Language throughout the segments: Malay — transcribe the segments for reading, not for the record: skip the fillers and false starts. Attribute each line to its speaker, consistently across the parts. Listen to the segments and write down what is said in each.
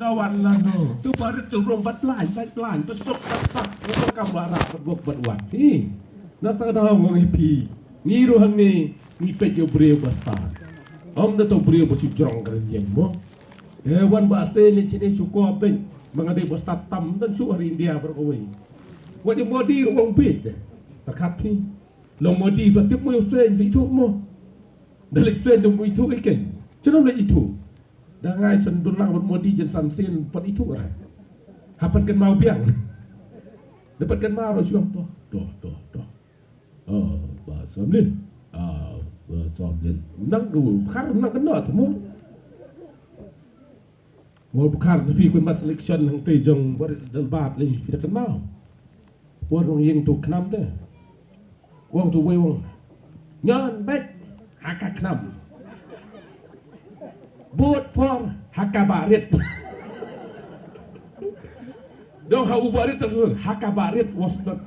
Speaker 1: Dawan lano, tu baru tu rombat lain, besok tak tu kamera buat ni. Nata dah orang ipi, ni rohang ni pejo beriu bastan. Dah tu beriu basi jong kerja mo. Wan bahasa ni sini suku apa? Mengadai bastan tam dan suku hari India berkawin. Wadi modi orang bed, tak ni. Long modi fatip mo yung friend itu mo. Dalik friend mo itu ikan. Jangan lagi itu. Dah ngai sendulang bermodi jen sansin pot itu orang. Hapan kan mau biang. Dapatkan mau siang toh. Bahasa ni. Bahasa ni. Nang dulu, bukan nang kena tu mo. Mau bukan tapi kun mas selection hang tejong berdebat lagi tidak kan mau. Orang yang tu kenam deh. Wong tu wong. Nyan baik hakak kenam. Vote for Hakabarit. Dong hau barit terus Hakabarit was not.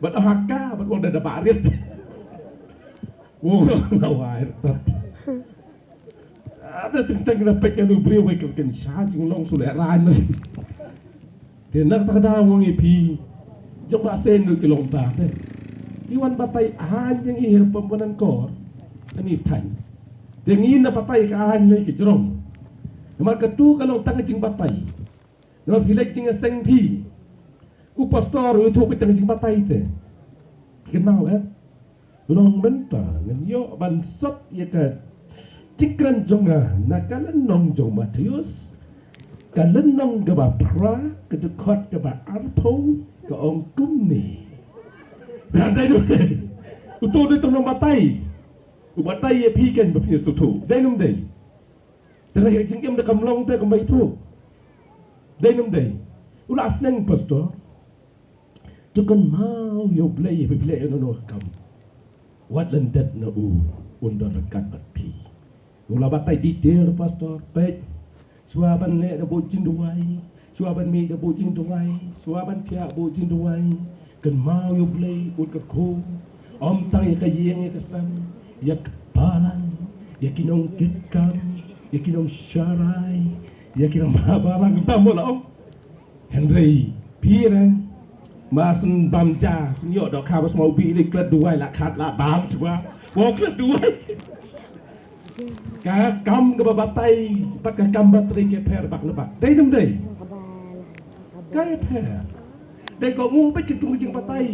Speaker 1: But Haka, but what ada barit. Wong lawair. Ada tentang repek yang beri wake kan charging long suleran. Dia nak tak ada wong ipi. Coba sen du kilong ta deh. Iwan batai han yang ihir pembenan kor. Ani tan. Yang ini na patay kaahan lagi jerong. Maka tu kalau tang jing patay. Nama pilek jing seng pi. Ku pastor itu ke tang jing patay te. Kenal Long benta ngan yo bansot ya ka. Cikran jonga nakalan nong jong Matius. Kalan nong gaba pra kedekot gaba arpo ke ongkum ni. Nanti tu. Utu dia tong patay. Batai ye pikan berpunya suatu. Dalam day. Terlahir jengkem dah kamlong tu kembali itu. Dalam day. Ulah senang pastor. Tukan mau yo play no kam. Wat lendet na undar rekat pi. Ulah batai detail pastor. Baik. Suaban le da bojing duai. Suaban mi da bojing duai. Suaban pia bojing duai. Kan mau yo play ud ka ko. Om tang ye ka yeng ye kesam. Ya kepalan, ya kinong kitkam, ya kinong syarai, ya kinong mahabarang tamu lah om. Henry, pirang, masen bamja, nyok dok kabus mau bilik kelat dua lah kat lah bam coba, mau kelat dua. Kam ke babatai, pakai kam bateri ke per bak lebak. Day dem day, kaya per. Day kau mu pergi tunggu jeng batai.